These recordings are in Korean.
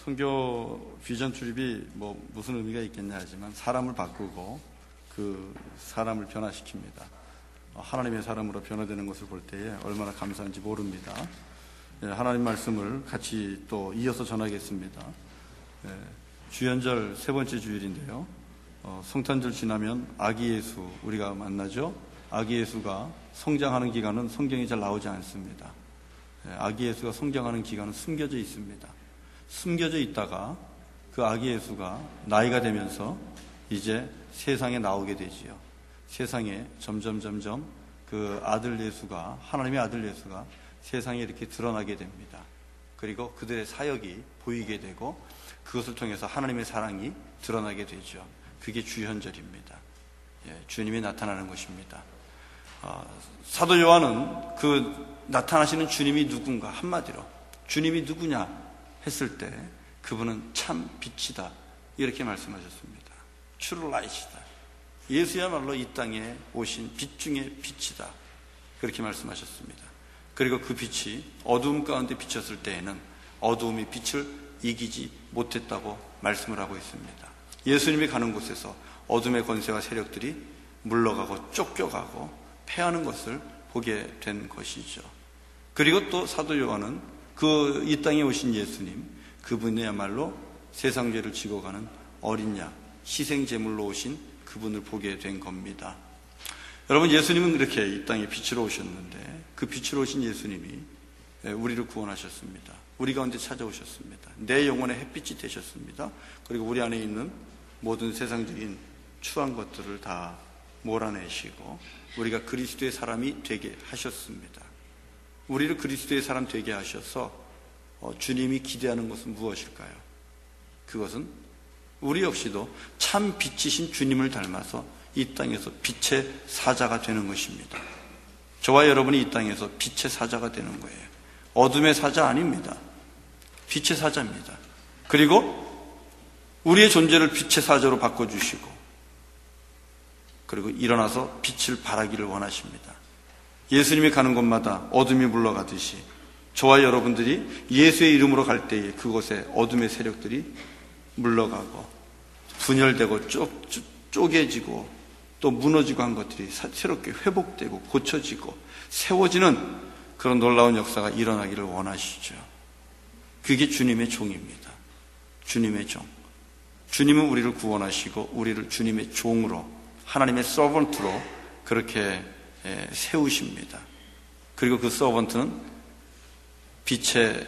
선교 비전 출입이 무슨 의미가 있겠냐 하지만 사람을 바꾸고 그 사람을 변화시킵니다. 하나님의 사람으로 변화되는 것을 볼 때에 얼마나 감사한지 모릅니다. 하나님 말씀을 같이 또 이어서 전하겠습니다. 주연절 세 번째 주일인데요. 성탄절 지나면 아기 예수 우리가 만나죠. 아기 예수가 성장하는 기간은 성경에 잘 나오지 않습니다. 아기 예수가 성장하는 기간은 숨겨져 있습니다. 숨겨져 있다가 그 아기 예수가 나이가 되면서 이제 세상에 나오게 되지요. 세상에 점점 그 아들 예수가, 하나님의 아들 예수가 세상에 이렇게 드러나게 됩니다. 그리고 그들의 사역이 보이게 되고 그것을 통해서 하나님의 사랑이 드러나게 되죠. 그게 주현절입니다. 주님이 나타나는 것입니다. 사도 요한은 그 나타나시는 주님이 누군가, 한마디로 주님이 누구냐 했을 때 그분은 참 빛이다 이렇게 말씀하셨습니다. True Light이다. 예수야말로 이 땅에 오신 빛 중에 빛이다 그렇게 말씀하셨습니다. 그리고 그 빛이 어두움 가운데 비쳤을 때에는 어두움이 빛을 이기지 못했다고 말씀을 하고 있습니다. 예수님이 가는 곳에서 어둠의 권세와 세력들이 물러가고 쫓겨가고 패하는 것을 보게 된 것이죠. 그리고 또 사도 요한은 그 이 땅에 오신 예수님, 그분이야말로 세상 죄를 지고 가는 어린 양, 희생제물로 오신 그분을 보게 된 겁니다. 여러분, 예수님은 그렇게 이 땅에 빛으로 오셨는데 그 빛으로 오신 예수님이 우리를 구원하셨습니다. 우리 가운데 찾아오셨습니다. 내 영혼의 햇빛이 되셨습니다. 그리고 우리 안에 있는 모든 세상적인 추한 것들을 다 몰아내시고 우리가 그리스도의 사람이 되게 하셨습니다. 우리를 그리스도의 사람 되게 하셔서 주님이 기대하는 것은 무엇일까요? 그것은 우리 역시도 참 빛이신 주님을 닮아서 이 땅에서 빛의 사자가 되는 것입니다. 저와 여러분이 이 땅에서 빛의 사자가 되는 거예요. 어둠의 사자 아닙니다. 빛의 사자입니다. 그리고 우리의 존재를 빛의 사자로 바꿔주시고 그리고 일어나서 빛을 발하기를 원하십니다. 예수님이 가는 곳마다 어둠이 물러가듯이 저와 여러분들이 예수의 이름으로 갈 때에 그곳에 어둠의 세력들이 물러가고 분열되고 쪼개지고 또 무너지고 한 것들이 새롭게 회복되고 고쳐지고 세워지는 그런 놀라운 역사가 일어나기를 원하시죠. 그게 주님의 종입니다. 주님의 종. 주님은 우리를 구원하시고 우리를 주님의 종으로 하나님의 서번트로 그렇게 세우십니다. 그리고 그 서번트는 빛의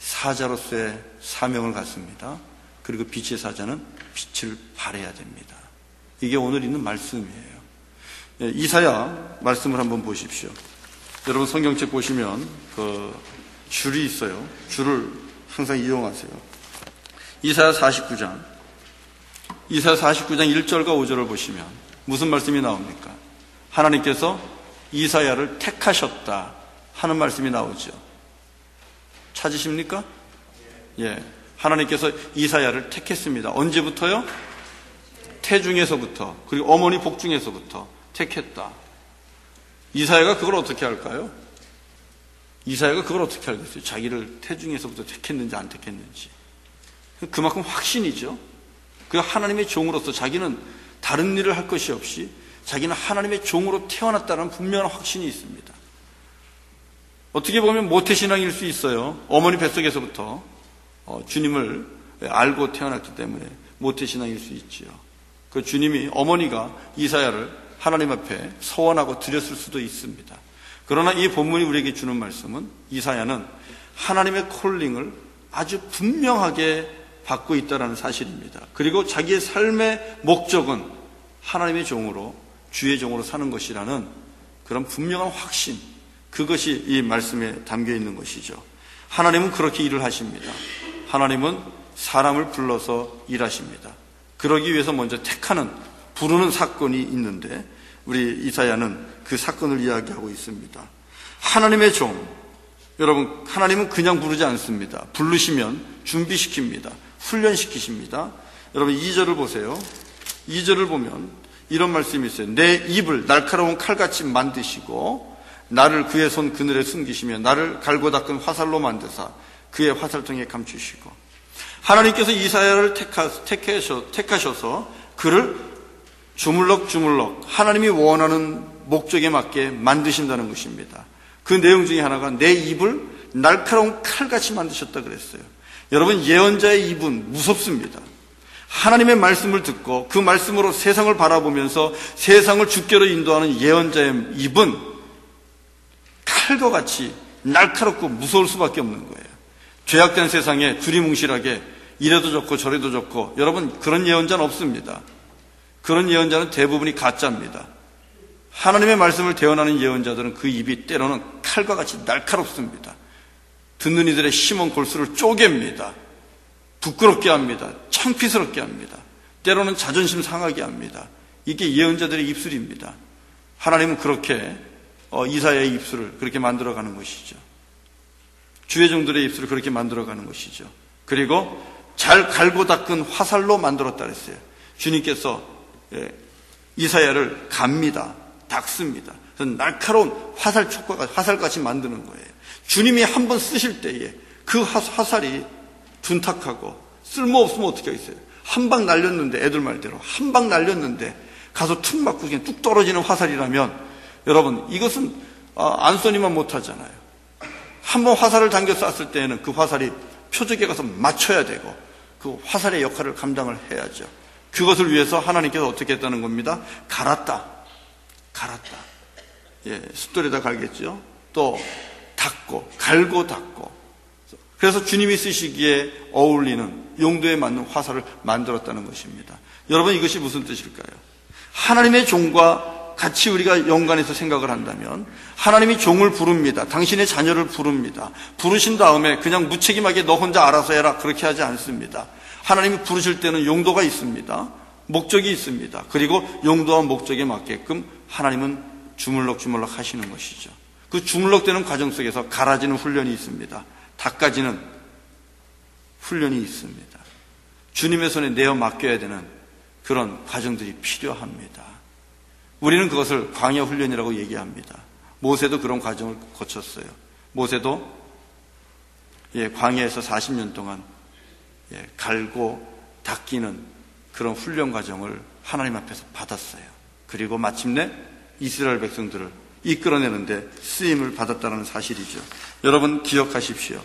사자로서의 사명을 갖습니다. 그리고 빛의 사자는 빛을 발해야 됩니다. 이게 오늘 있는 말씀이에요. 이사야 말씀을 한번 보십시오. 여러분 성경책 보시면 그 줄이 있어요. 줄을 항상 이용하세요. 이사야 49장 1절과 5절을 보시면 무슨 말씀이 나옵니까? 하나님께서 이사야를 택하셨다 하는 말씀이 나오죠. 찾으십니까? 예. 하나님께서 이사야를 택했습니다. 언제부터요? 태중에서부터, 그리고 어머니 복중에서부터 택했다. 이사야가 그걸 어떻게 할까요? 이사야가 그걸 어떻게 알겠어요? 자기를 태중에서부터 택했는지 안 택했는지. 그만큼 확신이죠. 그 하나님의 종으로서 자기는 다른 일을 할 것이 없이 자기는 하나님의 종으로 태어났다는 분명한 확신이 있습니다. 어떻게 보면 모태신앙일 수 있어요. 어머니 뱃속에서부터 주님을 알고 태어났기 때문에 모태신앙일 수 있지요. 그 주님이 어머니가 이사야를 하나님 앞에 서원하고 드렸을 수도 있습니다. 그러나 이 본문이 우리에게 주는 말씀은 이사야는 하나님의 콜링을 아주 분명하게 받고 있다는 사실입니다. 그리고 자기의 삶의 목적은 하나님의 종으로 주의 종으로 사는 것이라는 그런 분명한 확신, 그것이 이 말씀에 담겨 있는 것이죠. 하나님은 그렇게 일을 하십니다. 하나님은 사람을 불러서 일하십니다. 그러기 위해서 먼저 택하는, 부르는 사건이 있는데 우리 이사야는 그 사건을 이야기하고 있습니다. 하나님의 종, 여러분, 하나님은 그냥 부르지 않습니다. 부르시면 준비시킵니다. 훈련시키십니다. 여러분 2절을 보세요. 2절을 보면 이런 말씀이 있어요. 내 입을 날카로운 칼같이 만드시고 나를 그의 손 그늘에 숨기시며 나를 갈고 닦은 화살로 만드사 그의 화살통에 감추시고. 하나님께서 이사야를 택하셔서 그를 주물럭주물럭 하나님이 원하는 목적에 맞게 만드신다는 것입니다. 그 내용 중에 하나가 내 입을 날카로운 칼같이 만드셨다 그랬어요. 여러분, 예언자의 입은 무섭습니다. 하나님의 말씀을 듣고 그 말씀으로 세상을 바라보면서 세상을 주께로 인도하는 예언자의 입은 칼과 같이 날카롭고 무서울 수밖에 없는 거예요. 죄악된 세상에 두리뭉실하게 이래도 좋고 저래도 좋고, 여러분, 그런 예언자는 없습니다. 그런 예언자는 대부분이 가짜입니다. 하나님의 말씀을 대언하는 예언자들은 그 입이 때로는 칼과 같이 날카롭습니다. 듣는 이들의 심은 골수를 쪼갭니다. 부끄럽게 합니다. 창피스럽게 합니다. 때로는 자존심 상하게 합니다. 이게 예언자들의 입술입니다. 하나님은 그렇게 이사야의 입술을 그렇게 만들어가는 것이죠. 주의 종들의 입술을 그렇게 만들어가는 것이죠. 그리고 잘 갈고 닦은 화살로 만들었다 그랬어요. 주님께서 이사야를 갑니다. 닦습니다. 날카로운 화살같이 만드는 거예요. 주님이 한번 쓰실 때에 그 화살이 둔탁하고 쓸모없으면 어떻게 하겠어요? 한 방 날렸는데, 애들 말대로 한 방 날렸는데 가서 툭 맞고 그냥 뚝 떨어지는 화살이라면, 여러분, 이것은 안 쏘니만 못하잖아요. 한번 화살을 당겨 쐈을 때에는 그 화살이 표적에 가서 맞춰야 되고 그 화살의 역할을 감당을 해야죠. 그것을 위해서 하나님께서 어떻게 했다는 겁니다. 갈았다. 숫돌에다 갈겠죠. 또 닦고, 갈고 닦고. 그래서 주님이 쓰시기에 어울리는 용도에 맞는 화살을 만들었다는 것입니다. 여러분, 이것이 무슨 뜻일까요? 하나님의 종과 같이 우리가 연관해서 생각을 한다면, 하나님이 종을 부릅니다. 당신의 자녀를 부릅니다. 부르신 다음에 그냥 무책임하게 너 혼자 알아서 해라, 그렇게 하지 않습니다. 하나님이 부르실 때는 용도가 있습니다. 목적이 있습니다. 그리고 용도와 목적에 맞게끔 하나님은 주물럭주물럭 하시는 것이죠. 그 주물럭되는 과정 속에서 갈아지는 훈련이 있습니다. 닦아지는 훈련이 있습니다. 주님의 손에 내어 맡겨야 되는 그런 과정들이 필요합니다. 우리는 그것을 광야 훈련이라고 얘기합니다. 모세도 그런 과정을 거쳤어요. 모세도 광야에서 40년 동안 갈고 닦이는 그런 훈련 과정을 하나님 앞에서 받았어요. 그리고 마침내 이스라엘 백성들을 이끌어내는데 쓰임을 받았다는 사실이죠. 여러분, 기억하십시오.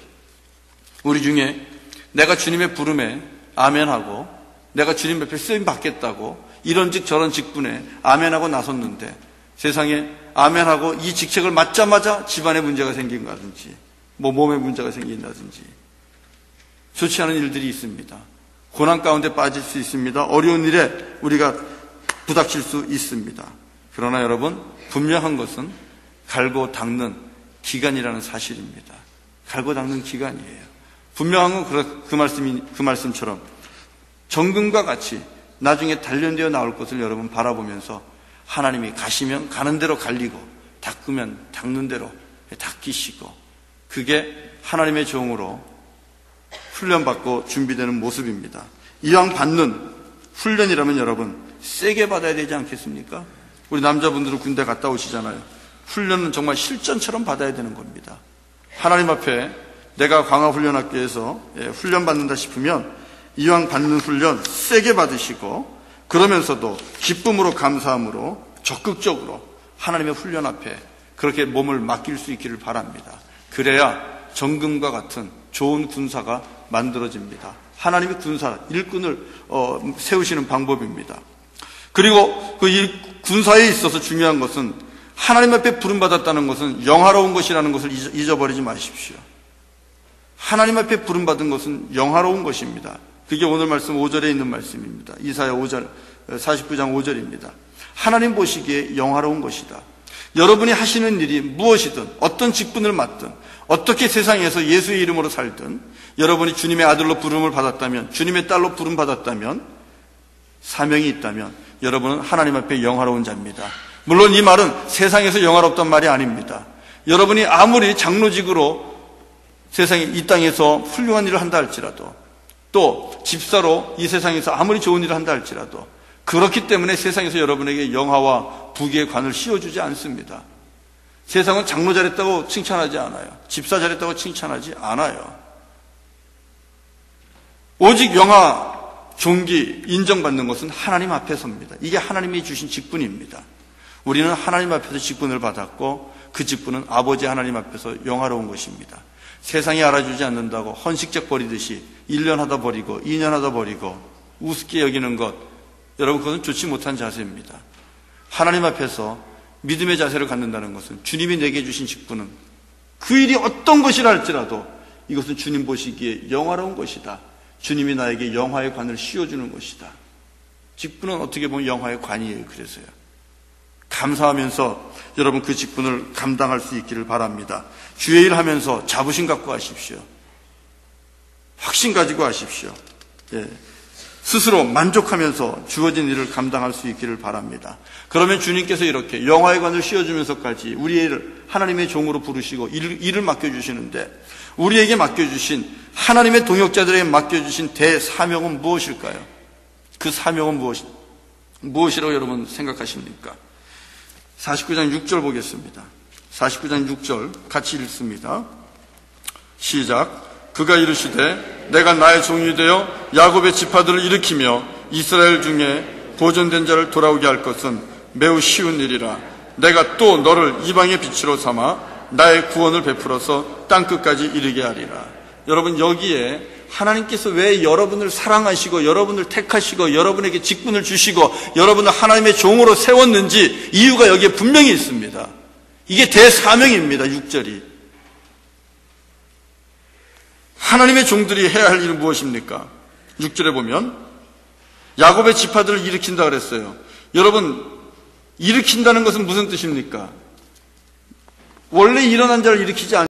우리 중에 내가 주님의 부름에 아멘하고 내가 주님 앞에 쓰임 받겠다고 이런직 저런 직분에 아멘하고 나섰는데 세상에 아멘하고 이 직책을 맡자마자 집안에 문제가 생긴다든지 몸에 문제가 생긴다든지 좋지 않은 일들이 있습니다. 고난 가운데 빠질 수 있습니다. 어려운 일에 우리가 부닥칠 수 있습니다. 그러나 여러분, 분명한 것은 갈고 닦는 기간이라는 사실입니다. 갈고 닦는 기간이에요. 분명한 건 그 말씀처럼 정금과 같이 나중에 단련되어 나올 것을 여러분 바라보면서 하나님이 가시면 가는 대로 갈리고 닦으면 닦는 대로 닦이시고, 그게 하나님의 종으로 훈련받고 준비되는 모습입니다. 이왕 받는 훈련이라면 여러분 세게 받아야 되지 않겠습니까? 우리 남자분들은 군대 갔다 오시잖아요. 훈련은 정말 실전처럼 받아야 되는 겁니다. 하나님 앞에 내가 광화훈련학교에서 훈련받는다 싶으면 이왕 받는 훈련 세게 받으시고, 그러면서도 기쁨으로 감사함으로 적극적으로 하나님의 훈련 앞에 그렇게 몸을 맡길 수 있기를 바랍니다. 그래야 정금과 같은 좋은 군사가 만들어집니다. 하나님의 군사, 일꾼을 세우시는 방법입니다. 그리고 그 군사에 있어서 중요한 것은 하나님 앞에 부름받았다는 것은 영화로운 것이라는 것을 잊어버리지 마십시오. 하나님 앞에 부름받은 것은 영화로운 것입니다. 그게 오늘 말씀 5절에 있는 말씀입니다. 이사야 5절, 49장 5절입니다. 하나님 보시기에 영화로운 것이다. 여러분이 하시는 일이 무엇이든, 어떤 직분을 맡든, 어떻게 세상에서 예수의 이름으로 살든, 여러분이 주님의 아들로 부름을 받았다면, 주님의 딸로 부름 받았다면, 사명이 있다면 여러분은 하나님 앞에 영화로운 자입니다. 물론 이 말은 세상에서 영화롭단 말이 아닙니다. 여러분이 아무리 장로직으로 세상에 이 땅에서 훌륭한 일을 한다 할지라도, 또 집사로 이 세상에서 아무리 좋은 일을 한다 할지라도, 그렇기 때문에 세상에서 여러분에게 영화와 부귀의 관을 씌워주지 않습니다. 세상은 장로 잘했다고 칭찬하지 않아요. 집사 잘했다고 칭찬하지 않아요. 오직 영화, 종기, 인정받는 것은 하나님 앞에서입니다. 이게 하나님이 주신 직분입니다. 우리는 하나님 앞에서 직분을 받았고 그 직분은 아버지 하나님 앞에서 영화로운 것입니다. 세상이 알아주지 않는다고 헌식적 버리듯이 1년 하다 버리고 2년 하다 버리고 우습게 여기는 것, 여러분 그것은 좋지 못한 자세입니다. 하나님 앞에서 믿음의 자세를 갖는다는 것은 주님이 내게 주신 직분은 그 일이 어떤 것이라 할지라도 이것은 주님 보시기에 영화로운 것이다. 주님이 나에게 영화의 관을 씌워주는 것이다. 직분은 어떻게 보면 영화의 관이에요. 그래서요. 감사하면서 여러분 그 직분을 감당할 수 있기를 바랍니다. 주의 일 하면서 자부심 갖고 하십시오. 확신 가지고 하십시오. 예. 스스로 만족하면서 주어진 일을 감당할 수 있기를 바랍니다. 그러면 주님께서 이렇게 영화의 관을 씌워주면서까지 우리의 일을 하나님의 종으로 부르시고 일을 맡겨주시는데 우리에게 맡겨주신 하나님의 동역자들에게 맡겨주신 대사명은 무엇일까요? 그 사명은 무엇이라고 여러분 생각하십니까? 49장 6절 보겠습니다. 49장 6절 같이 읽습니다. 시작. 그가 이르시되 내가 나의 종이 되어 야곱의 지파들을 일으키며 이스라엘 중에 보존된 자를 돌아오게 할 것은 매우 쉬운 일이라. 내가 또 너를 이방의 빛으로 삼아 나의 구원을 베풀어서 땅끝까지 이르게 하리라. 여러분 여기에 하나님께서 왜 여러분을 사랑하시고 여러분을 택하시고 여러분에게 직분을 주시고 여러분을 하나님의 종으로 세웠는지 이유가 여기에 분명히 있습니다. 이게 대사명입니다. 6절이. 하나님의 종들이 해야 할 일은 무엇입니까? 6절에 보면 야곱의 지파들을 일으킨다 그랬어요. 여러분 일으킨다는 것은 무슨 뜻입니까? 원래 일어난 자를 일으키지 않습니다.